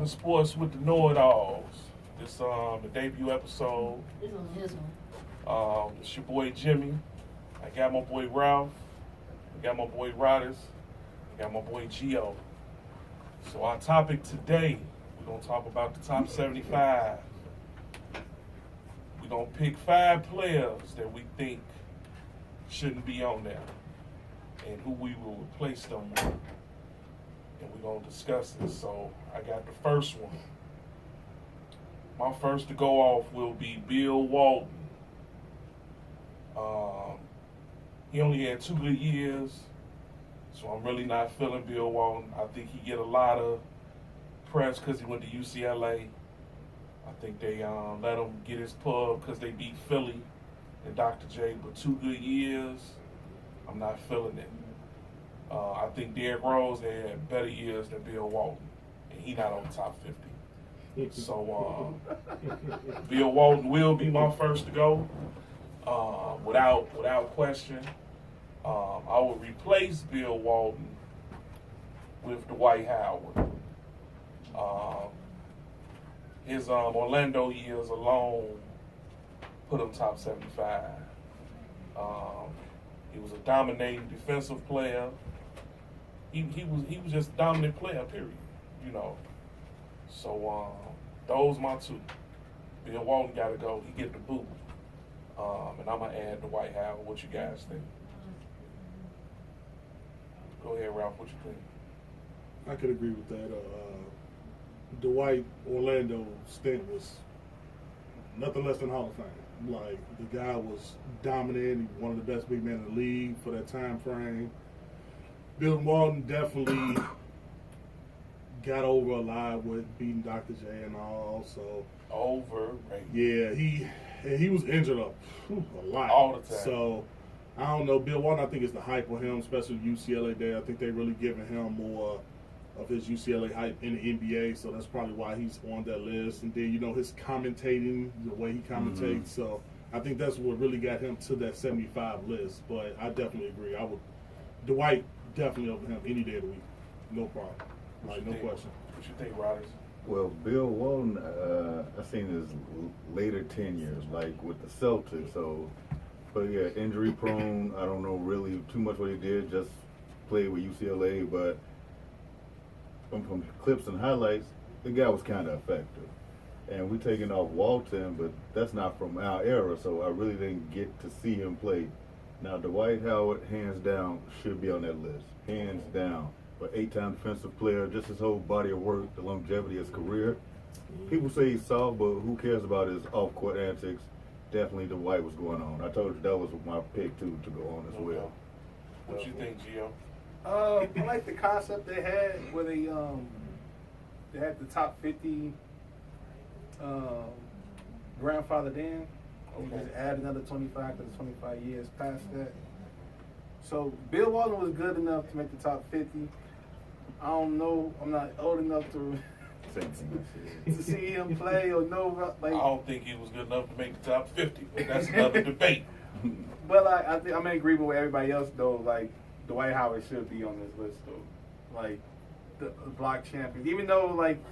Talking sports with the know-it-alls. This the debut episode. This on his one. It's your boy Jimmy. I got my boy Ralph. I got my boy Rodders. I got my boy Gio. So our topic today, we're gonna talk about the top 75. We're gonna pick 5 players that we think shouldn't be on there, and who we will replace them with. And we're gonna discuss this. So I got the first one. My first to go off will be Bill Walton. He only had 2 good years, so I'm really not feeling Bill Walton. I think he get a lot of press because he went to UCLA. I think they let him get his pub because they beat Philly and Dr. J. But 2 good years, I'm not feeling it. I think Derrick Rose had better years than Bill Walton, and he not on the top 50. So Bill Walton will be my first to go, without question. I would replace Bill Walton with Dwight Howard. His Orlando years alone put him top 75. He was a dominating defensive player. He was just a dominant player, period. You know. So those my 2. Bill Walton got to go. He get the boot. And I'm gonna add Dwight Howard. What you guys think? Go ahead, Ralph. What you think? I could agree with that. Dwight Orlando stint was nothing less than Hall of Fame. Like, the guy was dominant. He one of the best big men in the league for that time frame. Bill Walton definitely got over a lot with beating Dr. J and all. So Overrated. Yeah, he was injured a lot all the time. So I don't know. Bill Walton, I think it's the hype on him, especially UCLA Day. I think they really giving him more of his UCLA hype in the NBA, so that's probably why he's on that list. And then, his commentating, the way he commentates. Mm-hmm. So I think that's what really got him to that 75 list. But I definitely agree. Dwight definitely over him any day of the week. No problem. Like, no question. What you think, Rodders? Well, Bill Walton, I've seen his later tenures, like with the Celtics. So, but yeah, injury prone. I don't know really too much what he did. Just played with UCLA, but from clips and highlights, the guy was kind of effective. And we taking off Walton, but that's not from our era, so I really didn't get to see him play. Now, Dwight Howard, hands down, should be on that list. Hands down. But 8-time defensive player, just his whole body of work, the longevity of his career. People say he's soft, but who cares about his off-court antics? Definitely Dwight was going on. I told you that was my pick, too, to go on as well. What you think, Gio? I like the concept they had where they had the top 50 grandfathered in. You just add another 25 because 25 years past that. So Bill Walton was good enough to make the top 50. I don't know. I'm not old enough to see him play or know. Like, I don't think he was good enough to make the top 50, but that's another debate. But I think I'm in agreement with everybody else though. Like, Dwight Howard should be on this list though. Like, the block champion. Even though like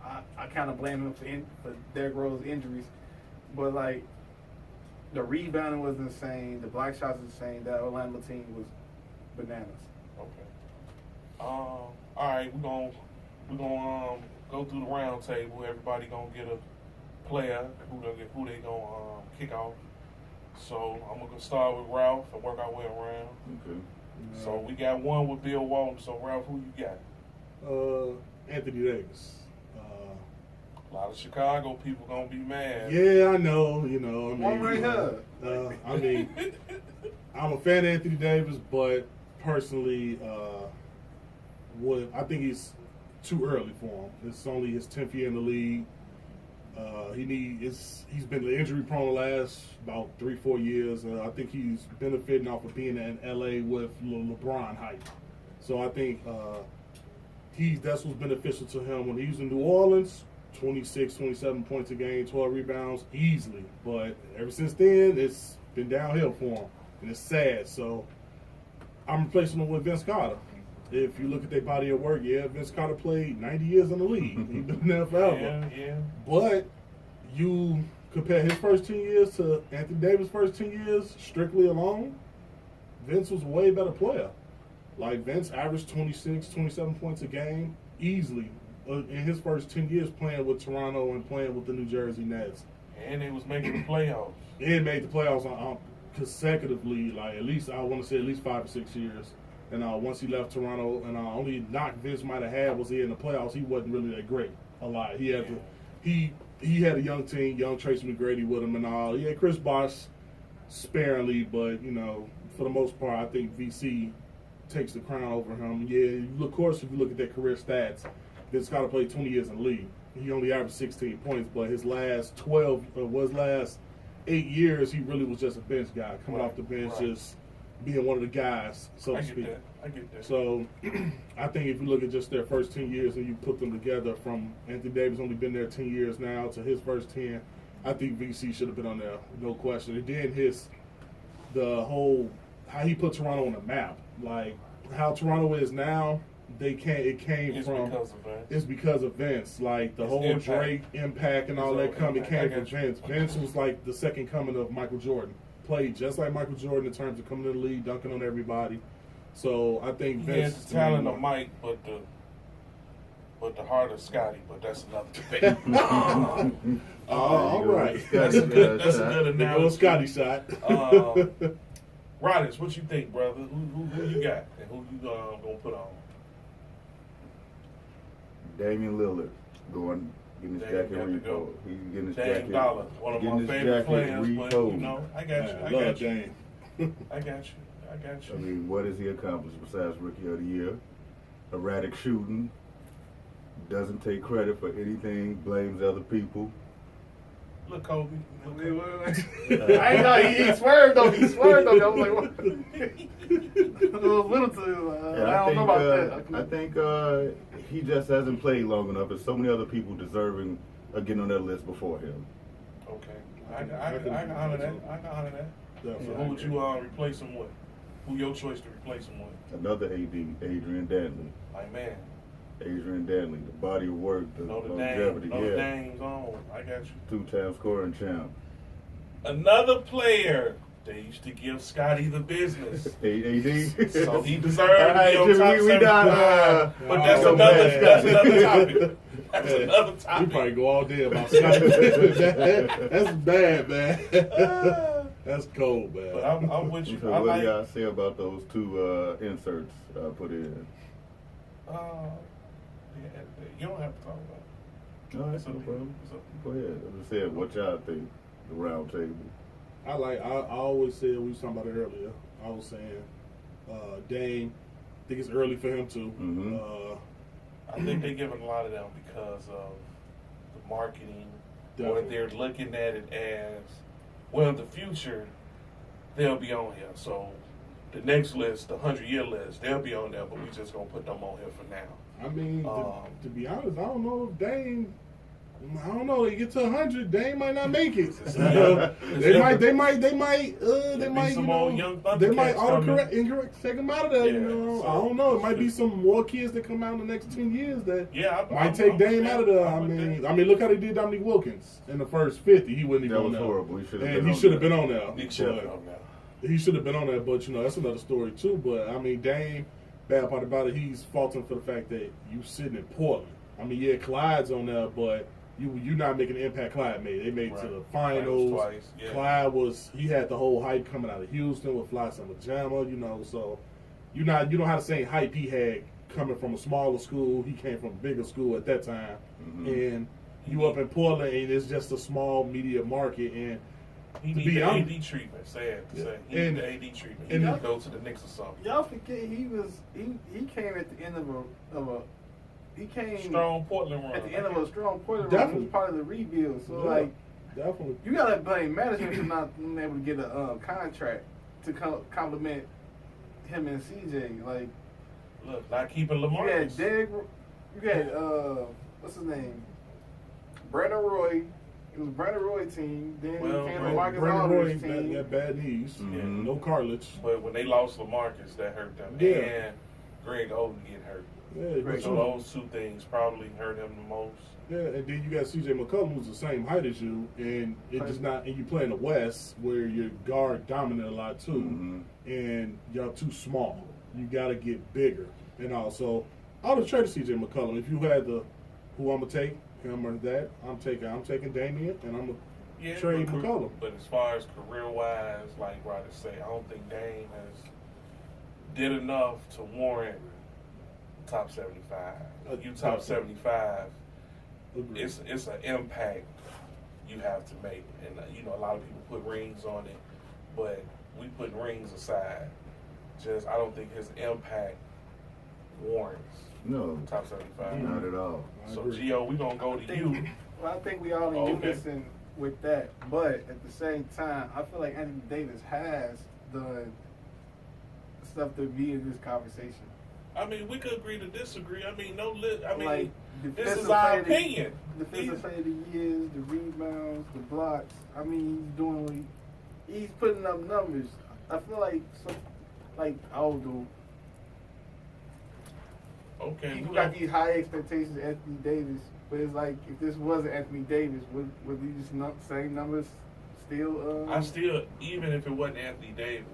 I kind of blame him for Derrick Rose injuries, but like the rebounding was insane. The block shots was insane. That Orlando team was bananas. Okay. All right, we're gonna go through the round table. Everybody gonna get a player who they gonna kick off. So I'm gonna start with Ralph and work our way around. Okay. So we got one with Bill Walton. So Ralph, who you got? Anthony Davis. A lot of Chicago people gonna be mad. Yeah, I know. I mean, One right here. I mean, I'm a fan of Anthony Davis, but personally, I think he's too early for him. It's only his 10th year in the league. He's been injury prone the last about 3-4 years. I think he's benefiting off of being in LA with LeBron hype. So I think that's what's beneficial to him. When he was in New Orleans, 26, 27 points a game, 12 rebounds, easily. But ever since then, it's been downhill for him, and it's sad. So I'm replacing him with Vince Carter. if you look at their body of work, yeah, Vince Carter played 90 years in the league. He's been there forever. Yeah. But you compare his first 10 years to Anthony Davis' first 10 years strictly alone, Vince was a way better player. Like, Vince averaged 26, 27 points a game easily in his first 10 years playing with Toronto and playing with the New Jersey Nets. And they was making the playoffs. And made the playoffs consecutively, like at least, I want to say at least 5 or 6 years. And once he left Toronto, and only knock Vince might have had was he in the playoffs, he wasn't really that great a lot. He had he had a young team, young Tracy McGrady with him and all. He had Chris Bosh sparingly, but, you know, for the most part, I think VC takes the crown over him. Yeah, of course, if you look at their career stats, Vince Carter played 20 years in the league. He only averaged 16 points, but his last 8 years, he really was just a bench guy, coming off the bench, just being one of the guys, so to speak. I get that. So I think if you look at just their first 10 years and you put them together, from Anthony Davis only been there 10 years now to his first 10, I think VC should have been on there, no question. And then how he put Toronto on the map, like how Toronto is now. It's because of Vince. Like the whole impact. Drake impact and all that came from Vince. Vince was like the second coming of Michael Jordan. Played just like Michael Jordan in terms of coming to the league, dunking on everybody. So I think He Vince has the talent of Mike, but the heart of Scotty. But that's another debate. all right. That's a good analogy. Little Scotty shot. Rollins, what you think, brother? Who you got, and who you gonna put on? Damian Lillard getting his jacket repo. He's getting his jacket. Dollar, one of my favorite players, but you know, I got you. I got you. I mean, what has he accomplished besides Rookie of the Year? Erratic shooting, doesn't take credit for anything, blames other people. Look, Kobe. I ain't know he swerved on me. I was like, what? I was little too. I don't know about that. I think he just hasn't played long enough. There's so many other people deserving of getting on that list before him. Okay, I can honor that. So who would you replace him with? Who your choice to replace him with? Another AD, Adrian Dantley. Like, man. Adrian Dantley, the body of work, the longevity. Notre Dame's on. I got you. 2-time scoring champ. Another player. They used to give Scotty the business. AD. So he deserved to be on top 75. But that's another topic. That's another topic. We probably go all day about Scotty. That's bad, man. That's cold, man. But I'm with you. So what do y'all say about those two inserts put in? You don't have to talk about it. No, that's no problem. Go ahead. I'm just saying what y'all think, the round table. I always said, we was talking about it earlier, I was saying Dame, I think it's early for him too. Mm-hmm. I think they're giving a lot of them because of the marketing, Definitely. or they're looking at it as, well, in the future, they'll be on here. So the next list, the 100-year list, they'll be on there, but we just going to put them on here for now. I mean, to be honest, I don't know if Dame. I don't know. They get to 100, Dame might not make it. They might. They might. Some more young Thundercats they might coming. incorrect, take them out of there. Yeah, you know, so I don't know. It might be some more kids that come out in the next 10 years that might take I'm Dame out of there. I mean, look how they did Dominique Wilkins in the first 50. He wouldn't even That on was there. horrible. He should have been on there. He should have been on there. He should have been on there, but you know that's another story too. But I mean, Dame, bad part about it, he's faulting for the fact that you sitting in Portland. I mean, yeah, Clyde's on there, but you not making the impact Clyde made. They made to the finals. Twice, yeah. Clyde he had the whole hype coming out of Houston with Fly Summer Jamma, you know. So you don't have the same hype he had coming from a smaller school. He came from a bigger school at that time, and you up in Portland, and it's just a small media market and. He need the AD treatment, sad to say. He need the AD treatment. He need to go to the Knicks or something. Y'all forget he came at the end of a strong Portland run. At the end of a strong Portland run. He was part of the rebuild. So definitely. You gotta blame management for not being able to get a contract to complement him and CJ. Like, look, not keeping Lamar. You had what's his name? Brandon Roy. It was Brandon Roy team. Then came LaMarcus Aldridge team. That bad knees. Yeah. No cartilage. But when they lost LaMarcus, that hurt them. Yeah. Greg Oden get hurt. Yeah, but So those two things probably hurt him the most. yeah, and then you got CJ McCollum, who's the same height as you, and it does not. And you play in the West where you're guard dominant a lot too, and y'all too small. You got to get bigger, and also I would have traded CJ McCollum if you had the who I'm gonna take him or that. I'm taking Damian, and I'm gonna trade McCollum. But as far as career wise, like Ryder say, I don't think Dame has did enough to warrant top 75. You top 75. Agreed. It's an impact you have to make, and you know a lot of people put rings on it, but we put rings aside. Just I don't think his impact warrants No, top 75. not at all. So Gio, we gonna go to you. Well, I think we all in Okay. unison with that, but at the same time, I feel like Anthony Davis has done stuff to be in this conversation. I mean, we could agree to disagree. I mean, Like, this defensive is our player of the- opinion. Defensive player of the years, the rebounds, the blocks. I mean, he's doing what he's putting up numbers. I feel like dude, Okay, people we got gonna- these high expectations of Anthony Davis, but it's like if this wasn't Anthony Davis, would these same numbers still? I still, even if it wasn't Anthony Davis,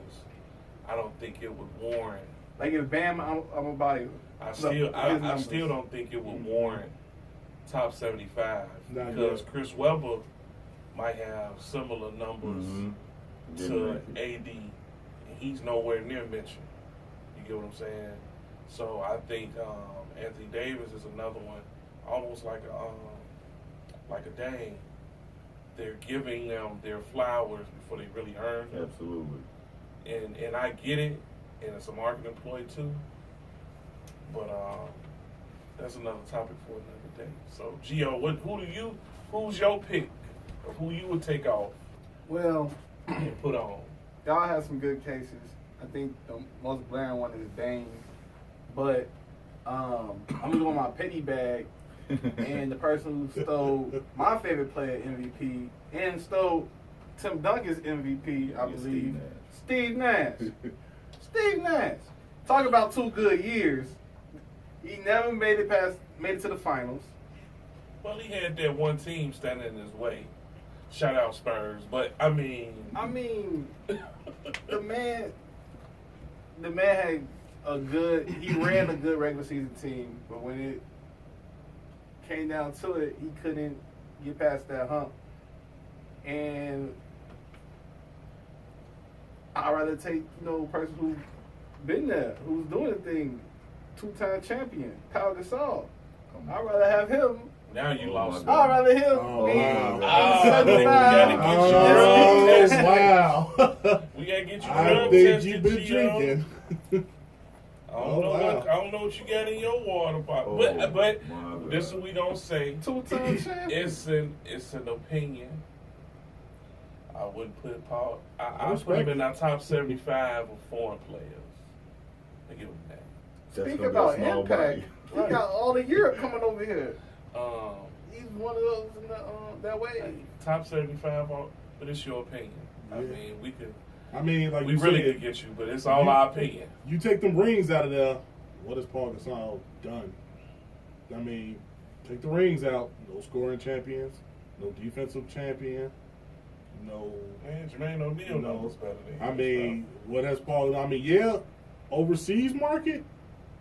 I don't think it would warrant. Like if Bam, I'm gonna buy you. I His still numbers. don't think it would warrant top 75 Not because yet. Chris Webber might have similar numbers to AD, and he's nowhere near Mitchell. You get what I'm saying? So I think Anthony Davis is another one, almost like a Dame. They're giving them their flowers before they really earn them. Absolutely. And I get it, and it's a marketing ploy too. But that's another topic for another day. So Gio, who's your pick of who you would take off Well, and put on? y'all have some good cases. I think the most glaring one is Dame, but I'm gonna go with my petty bag. And the person who stole my favorite player MVP and stole Tim Duncan's MVP, I believe, Steve Nash. Steve Nash. Talk about 2 good years. He never made it to the finals. Well, he had that one team standing in his way. Shout out Spurs, but I mean, the man had he ran a good regular season team, but when it came down to it, he couldn't get past that hump. And I'd rather take, a person who's been there, who's doing the thing, 2-time champion, Pau Gasol. I'd rather have him. now you lost. I'd rather him. Oh, be wow. I think we gotta get you drug tested. Wow. We gotta get you I drug think tested, you've been Gio. drinking. I don't know what you got in your water bottle, but this is what we don't say. 2-time champion. It's an opinion. I wouldn't put Paul. I put respect him in our top 75 of foreign players. I give him that. That's Speak gonna be a about small impact. body. He got all of Europe coming over here. Um, He's one of those in that way. top 75, but it's your opinion. I Yeah. mean, we could. Like We you really said, could get you, but it's all our opinion. you take them rings out of there. What has Paul Gasol done? I mean, take the rings out. No scoring champions. No defensive champion. No. Man, Jermaine O'Neal No. knows better than I him, mean, what has Paul? I mean, yeah, overseas market,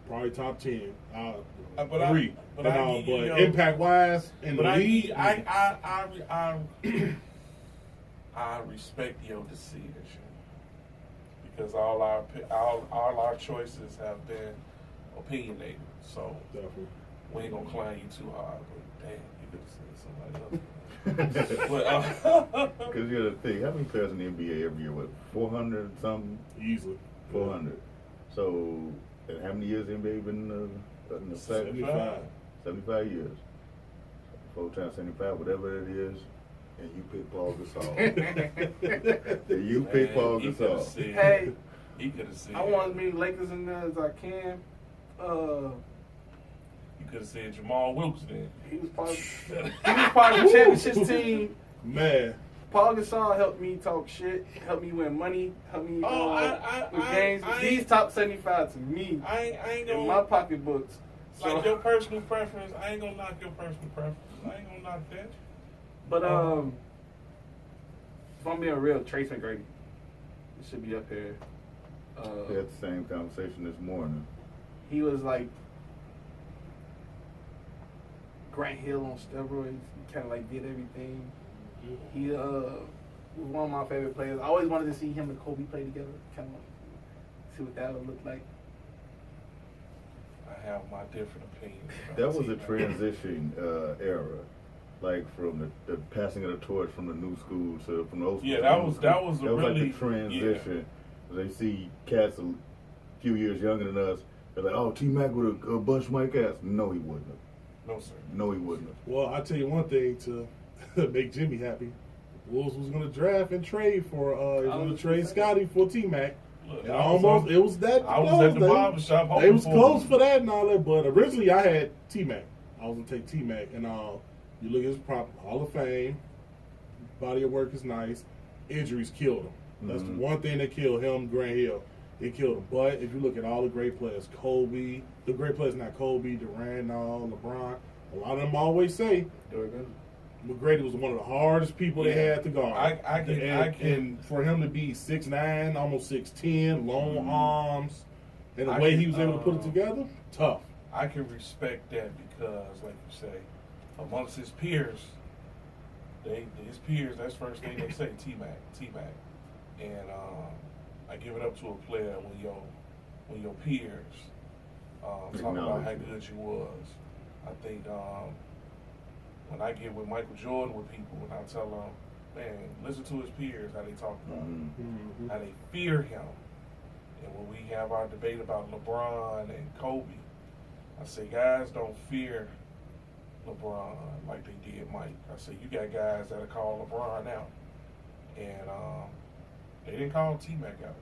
probably top 10. But I- Agree. but I give you your- impact wise in But the league, I respect your decision because all our choices have been opinionated. So definitely. we ain't gonna clown you too hard. But damn, you could have said somebody else. But Because you got to think, how many players in the NBA every year? What, 400 something? Easily. 400. So, and how many years the NBA been in the 75. 75 years. 4 times 75, whatever it is, and you pick Paul Gasol. And you pick Paul he coulda Gasol. said- Hey, he could have said. I want as many Lakers in there as I can. You could have said Jamal Wilkes then. He was part of the championship team. Man, Paul Gasol helped me talk shit, helped me win money, helped me with games. He's top 75 to me. I ain't gonna, in my pocketbooks. Like your personal preference, I ain't gonna knock your personal preference. I ain't gonna knock that. But if I'm being real, Trace McGrady, it should be up here. We had the same conversation this morning. He was like Grant Hill on steroids. He kind of like did everything. He was one of my favorite players. I always wanted to see him and Kobe play together. Kind of see what that would look like. I have my different opinions. That was a transition era, like from the passing of the torch from the new school to from the old school. Yeah, that was like the transition. Yeah. They see cats a few years younger than us. They're like, oh, T-Mac would have bust Mike ass. No, he wouldn't have. No, sir. No, he wouldn't have. Well, I'll tell you one thing to make Jimmy happy. The Wolves was going to draft and trade for, trade Scotty for T-Mac. Look, It was that I was close. at the barber shop hoping They was for close him. for that and all that, but originally I had T-Mac. I was going to take T-Mac, and you look at his Hall of Fame, body of work is nice. Injuries killed him. That's the one thing that killed him, Grant Hill. It killed him. But if you look at all the great players, Kobe, the great players, not Kobe, Durant, LeBron, a lot of them always say McGrady was one of the hardest people they had to guard. And for him to be 6'9", almost 6'10", long arms, and the way he was able to put it together, tough. I can respect that because, like you say, amongst his peers, that's the first thing they say, T-Mac. And I give it up to a player when your peers talk about how good you was. I think when I get with Michael Jordan with people, and I tell them, man, listen to his peers, how they talk about him, how they fear him. And when we have our debate about LeBron and Kobe, I say, guys don't fear LeBron like they did Mike. I say, you got guys that'll call LeBron out. And they didn't call T-Mac out.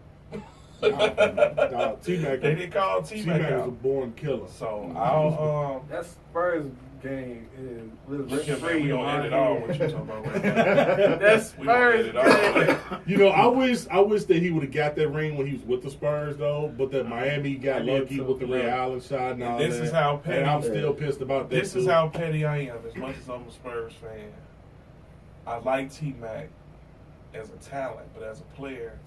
T-Mac. They didn't call T-Mac out. T-Mac was a born killer. So I'll that Spurs game is look at me. We gonna edit all what you talking about right now. That Spurs game. You know, I wish that he would have got that ring when he was with the Spurs though, but that Miami got lucky with the Ray Allen shot and all that. This is how petty. And I'm still pissed about that. This is how petty I am. As much as I'm a Spurs fan, I like T-Mac as a talent, but as a player,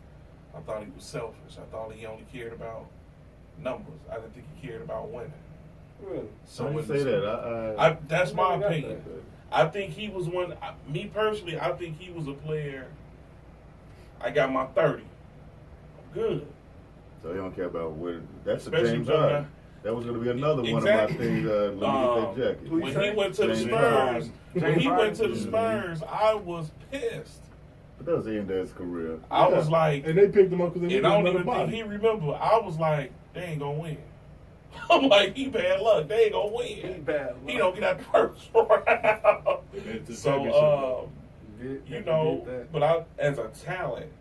I thought he was selfish. I thought he only cared about numbers. I didn't think he cared about winning. Really? So you say that? That's my opinion. I think he was one. Me personally, I think he was a player. I got my 30. Good. So you don't care about where? That's Especially a James Harden. That was going to be another one of my things. Let me get that jacket. When he went to the Spurs, I was pissed. But that was the end of his career. I was like, and they picked him up because they and I don't even think he remember. I was like, they ain't gonna win. I'm like, he bad luck. They ain't gonna win. He bad luck. He don't get out the first round. So, you know, but I, as a talent,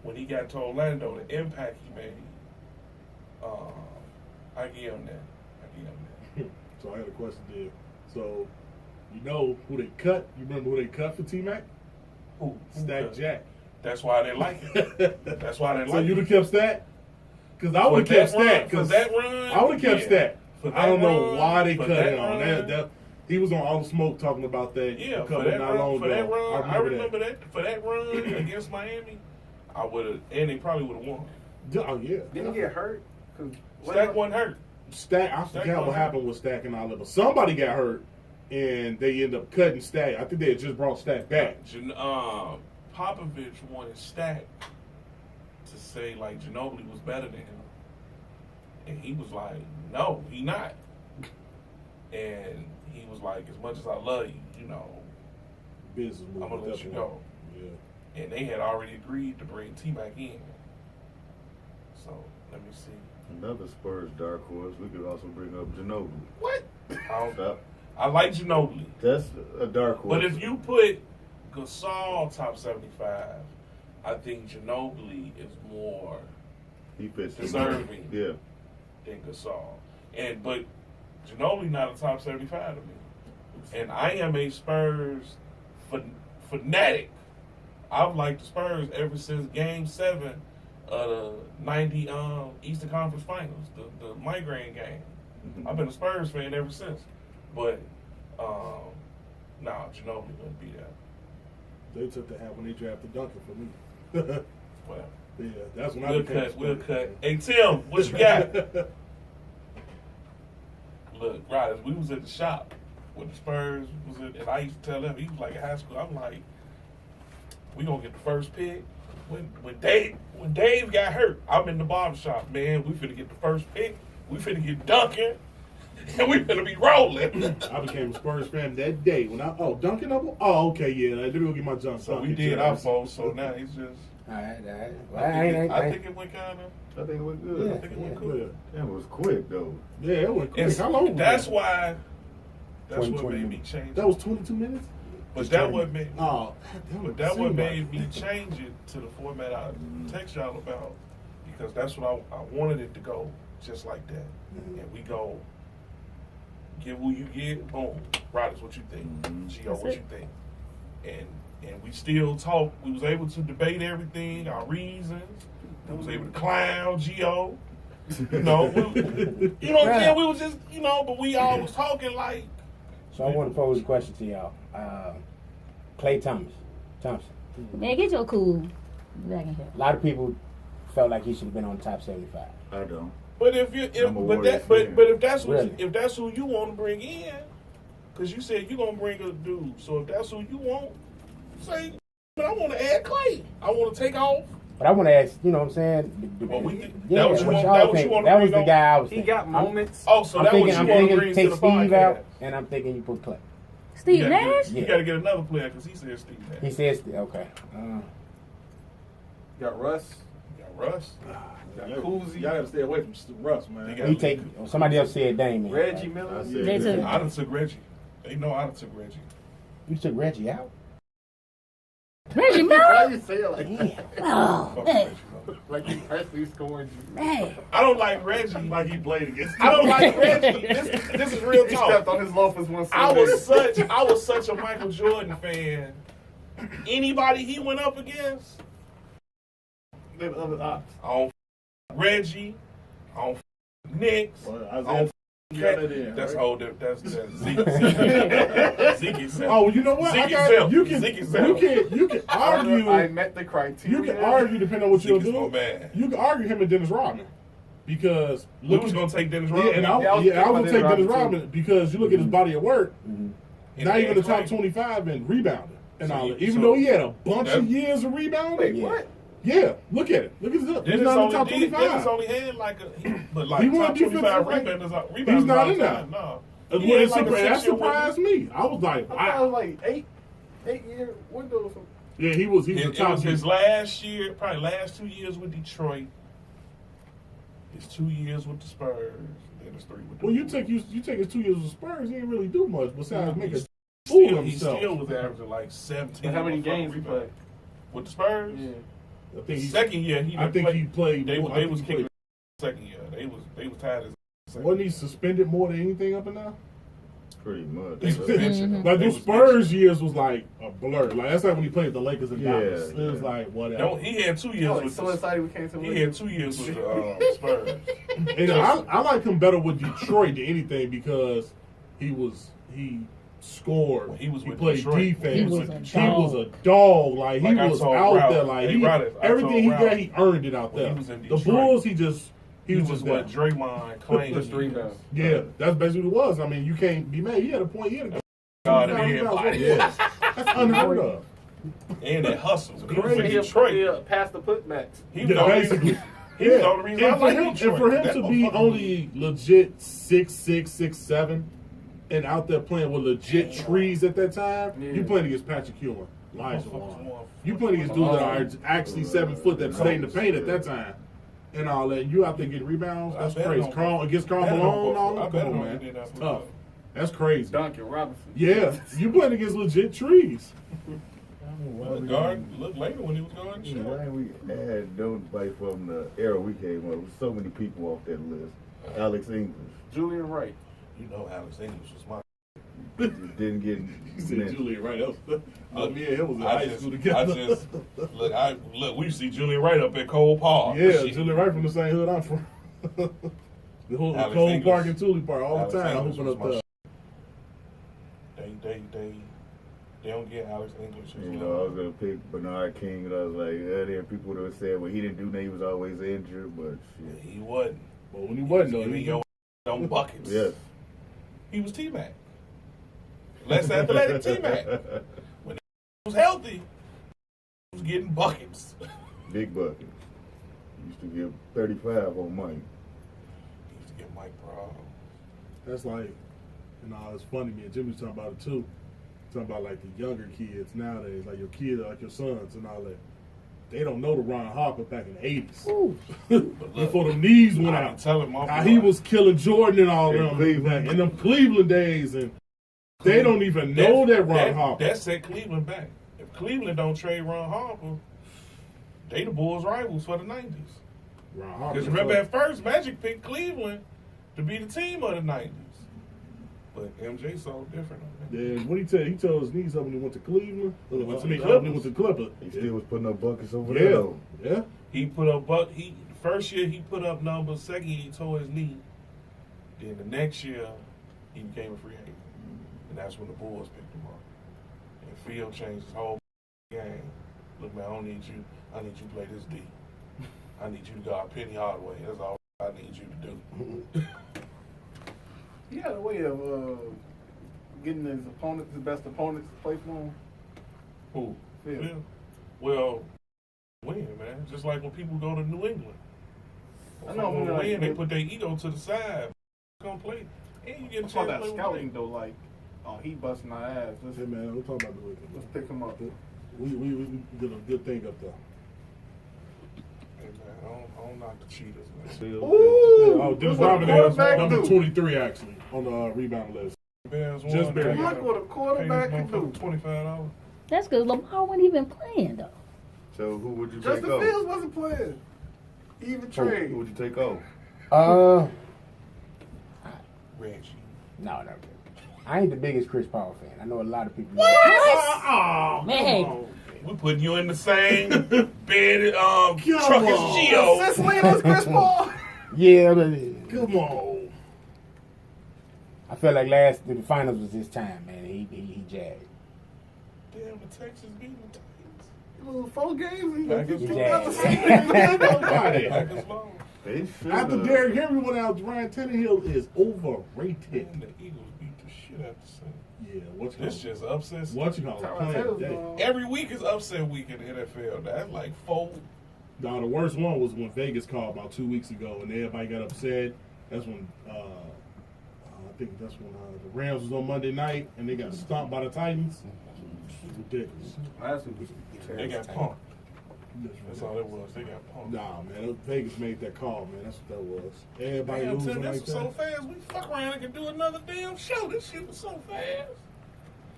when he got to Orlando, the impact he made, I give him that. So I had a question there. So, you know who they cut? You remember who they cut for T-Mac? Who Stack Jack. That's why I didn't like it. That's why I didn't like it. So you'd have kept Stack? Because I would have kept Stack. For that run, I would have kept Stack. I don't know why they cut him on that. He was on All the Smoke talking about that a couple not long ago. For that run, I remember that. For that run against Miami, I would have, and they probably would have won. Oh, yeah. Didn't he get hurt? Stack wasn't hurt. Stack, I forgot what happened with Stack and all that, but somebody got hurt, and they ended up cutting Stack. I think they had just brought Stack back. Popovich wanted Stack to say, like, Ginobili was better than him. And he was like, no, he not. And he was like, as much as I love you, you know, Business I'm going to let you go. Yeah. And they had already agreed to bring T-Mac in. So, let me see. Another Spurs dark horse. We could also bring up Ginobili. What? I like Ginobili. That's a dark horse. But if you put Gasol top 75, I think Ginobili is more deserving than Gasol. But Ginobili not a top 75 to me. And I am a Spurs fanatic. I've liked the Spurs ever since Game 7 of the '90 Eastern Conference Finals, the migraine game. I've been a Spurs fan ever since. But Ginobili wouldn't be that. They took the hat when they drafted Duncan for me. Well, yeah, that's when I became we'll cut. Hey Tim, what you got? Look, right, we was at the shop when the Spurs was in, and I used to tell him, he was like in high school, I'm like, we gonna get the first pick. When Dave got hurt, I'm in the barbershop, man, we finna get the first pick. We finna get Duncan. And we finna be rolling. I became a Spurs fan that day when Duncan up. Oh, okay, yeah. Let me go get my jump. So we did our vote. So now it's just. All right. Well, I think it went kind of. I think it went good. Yeah, I think it went cool. Yeah. It was quick though. Yeah, it went quick. How long? That's why. That's 20 what made me minutes. change. That was 22 minutes. But that what made. Oh, But that what made me change it to the format I text y'all about, because that's what I wanted it to go just like that, and we go. Get who you get, boom. Riders, what you think? Gio, what you think? And we still talk. We was able to debate everything, our reasons. We was able to clown Gio. You know, what I'm saying? We was just, but we all was talking like. So I want to pose a question to y'all. Klay Thompson. Man, get your cool back in here. A lot of people felt like he should have been on the top 75. I don't. But if Really? that's who you want to bring in, because you said you gonna bring a dude. So if that's who you want, say, but I want to add Klay. I want to take off. But I want to ask, you know what I'm saying? Well, Yeah, that was what you y'all want think? to That was bring the guy I was He thinking. got moments. Oh, so I'm that was thinking, you want to bring take to the Steve podcast. out, and I'm thinking you put Klay. Steve Nash? You got to get another player because he said Steve Nash. He says, okay. Got Russ. You got Russ. Y'all Koozie. gotta stay away from Russ, man. They He take somebody else said Dame. Man. Reggie Miller. They took- I done took Reggie. They know I done took Reggie. You took Reggie out. Reggie Why Miller? you say it like that? Yeah. Oh, Fuck hey, Reggie, though. Like he personally scored you. hey. I don't like Reggie. Like he played against. I don't like Reggie. This is real He talk. stepped on his loafers one I Sunday. was such a Michael Jordan fan. Anybody he went up against, Them other ops. I don't Reggie, I don't Knicks, Well, I Isaiah don't got that in, that's right? whole that's Zeke. Zeke himself. Oh, you know what? Zeke I got, himself. you can Zeke himself. you can argue. I met the criteria. You can argue depending on what Zeke you'll is do. my man. You can argue him and Dennis Rodman because We was gonna take Dennis yeah, Rodman. and I was thinking gonna about take Dennis Dennis Rodman, Rodman because you look at his body of work. And Not even the top Klay. 25 and rebounding and So all you- that. Even so though he had a bunch that- of years of rebounding. Wait, Yeah. what? Yeah, look at it. Look at his up. He's Dennis not in the top only 25. had like but like He won top defensive 25 rating. rebounders. He's not all in the there. time. No. That He had like a that 6-year window. surprised me. I was like, I thought it was wow. like 8-year window or something. Yeah, he was the It top. was his last year, probably last 2 years with Detroit. His 2 years with the Spurs. Then his 3 with the Well, you Bulls. take his 2 years with Spurs. He didn't really do much besides make a He's fool still, of he himself. still was averaging like 17. But how many on games he rebound. played? With the Spurs? Yeah. I think he, Second year, he I didn't think play. he played. They, more. I they think was he kicking played- second year. They was tired as second Wasn't he year. suspended more than anything up and down? Pretty much. They was benching him. Like They those was Spurs years was like a blur. Like that's like when he played the Lakers and Yeah, Dallas. It was yeah. like benching. whatever. No, he had 2 years Oh, with he's so the excited we came to He had 2 years with the Spurs. And I like him better with Detroit than anything because he scored. When he was with played Detroit, defense. He was a He was dog. a dog. Like he Like I was told out Ralph, there. Like hey, he Ralph, I everything told he Ralph got, he earned it out when there. he was in The Detroit, Bulls, he He was was just what there. Draymond claimed. Just he rebounds. is. Yeah, that's basically what it was. I mean, you can't be mad. He had a point. He had a God, and That's everybody. unheard of. And that hustle. He was in Crazy. Detroit. Past the putbacks. He was Yeah, the only basically. reason. He was the only reason I And for like him, Detroit. and for him That to be motherfucker only legit 6'6", 6'7", and out there playing with legit trees at that time, Yeah. you playing against Patrick Ewing, Elijah Motherfuckers Wan. want- You playing against dudes that are actually 7 foot that stay in the paint at that time, and all that. You out there getting rebounds? I That's bet crazy. on- Carl against Karl bet on Malone, both. all I that. bet Come on, on man. he did that It's for tough. sure. That's crazy. Duncan Robinson. Yeah, you playing against legit trees. Look later when he was going to Why shoot. didn't we add nobody from the era we came up with? So many people off that list. Alex English. Julian Wright. You know Alex English was my. Didn't get You said mentioned. Julian Wright. Me and him was in I high just, school I together. just look. We see Julian Wright up at Cole Park. Yeah, Shit. Julian Wright from the same hood I'm from. The whole Alex Cole English. Park and Thule Park all Alex the time. English Hooping was up my They don't get Alex English. You know, I was gonna pick Bernard King, and I was like, there people would have said, well, he didn't do nothing. He was always injured, but shit. He wasn't. But when he wasn't, though, Giving he your on buckets. Yes. He was T-Mac. Less athletic T-Mac. When he was healthy, he was getting buckets. Big bucket. Used to give 35 on Mike. He used to get Mike Brown. That's like, it's funny. Me and Jimmy was talking about it too. Talking about like the younger kids nowadays, like your kids, like your sons and all that. They don't know the Ron Harper back in the 80s. But Before the knees went I be out. telling my How boy, he was killing Jordan and all In them Cleveland. in them Cleveland days, and they don't even know that Ron Harper. That set Cleveland back. If Cleveland don't trade Ron Harper, they the Bulls' rivals for the 90s. Ron Harper. Because remember at first, Magic picked Cleveland to be the team of the 90s. But MJ so different. Yeah, what he tell? He told his knees up when he went to Cleveland. When he went to When the he went to Clipper. He still was putting up buckets over there, Yeah, though. yeah. He put up first year he put up numbers, second year he tore his knee. Then the next year he became a free agent. And that's when the Bulls picked him up. And Field changed his whole game. Look man, I need you to play this D. I need you to guard Penny Hardaway. That's all I need you to do. He had a way of getting his best opponents to play for him. Who? Field. Field? Well, win, man. Just like when people go to New England. I know, When when they win, they like- put their ego to the side. Gonna play. And you get a I chance saw to that play with scouting Wayne. though, like, oh, he busting our ass. Hey man, we're talking about the weekend. Let's pick him up. We did a good thing up there. Hey, man, I don't knock the cheaters, man. Still, Ooh! Oh, Dennis Look what Rodman the is quarterback number do. 23 actually on the rebound list. Bears Just won. barely. They Look gotta what a pay quarterback this can motherfucker do. $25. That's because Lamar wasn't even playing though. So who would you Justin take off? Fields wasn't playing. He even Who trade. would you take off? Reggie. No. I ain't the biggest Chris Paul fan. I know a lot of people. Oh, Man. We putting you in the same bed, truck as on. Gio. Siciliano's Chris Paul. Yeah, but Come on. I felt like the finals was his time, man. He jagged. Damn, the Texans beating the Titans. 4 games. Packers He lost. got the same. Packers lost. They should After Derrick Henry went out, Ryan Tannehill is overrated. And the Eagles beat the shit out the Saints. Yeah, what's This just upsets. what you call it? Tyrod Playing Taylor's today. gone. Every week is upset week in the NFL. That's like 4. No, the worst one was when Vegas called about 2 weeks ago, and everybody got upset. That's when I think that's when the Rams was on Monday night, and they got stomped by the Titans. Ridiculous. Last week was They got terrible. punked. That's all it was. They got punked. Nah, man, Vegas made that call, man. That's what that was. Everybody Damn, losing Tim, like this was so that. fast. We fuck around and can do another damn show. This shit was so fast.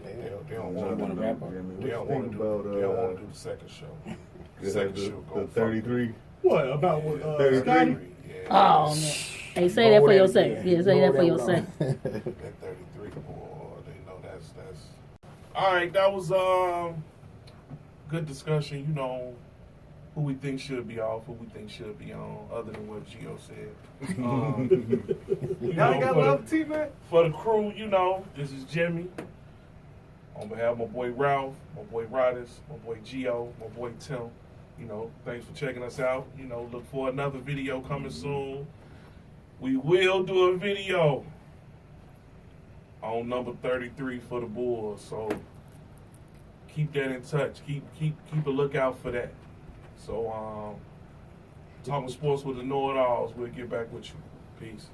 They don't want wanna to wrap up. They don't want to do. They don't want to do the second show. The second show the go 33. What about what? 33? Scotty? Yeah. Oh man. Hey, say that for yourself. Yeah, say that for yourself. That 33 boy, they know that's. All right, that was good discussion. You know who we think should be off, who we think should be on, other than what Gio said. You Y'all ain't got for the- love team, man. For the crew, you know, this is Jimmy. On behalf of my boy Ralph, my boy Rodis, my boy Gio, my boy Tim. You know, thanks for checking us out. You know, look for another video coming soon. We will do a video on number 33 for the Bulls. So keep that in touch. Keep a lookout for that. So talking sports with the know-it-alls. We'll get back with you. Peace.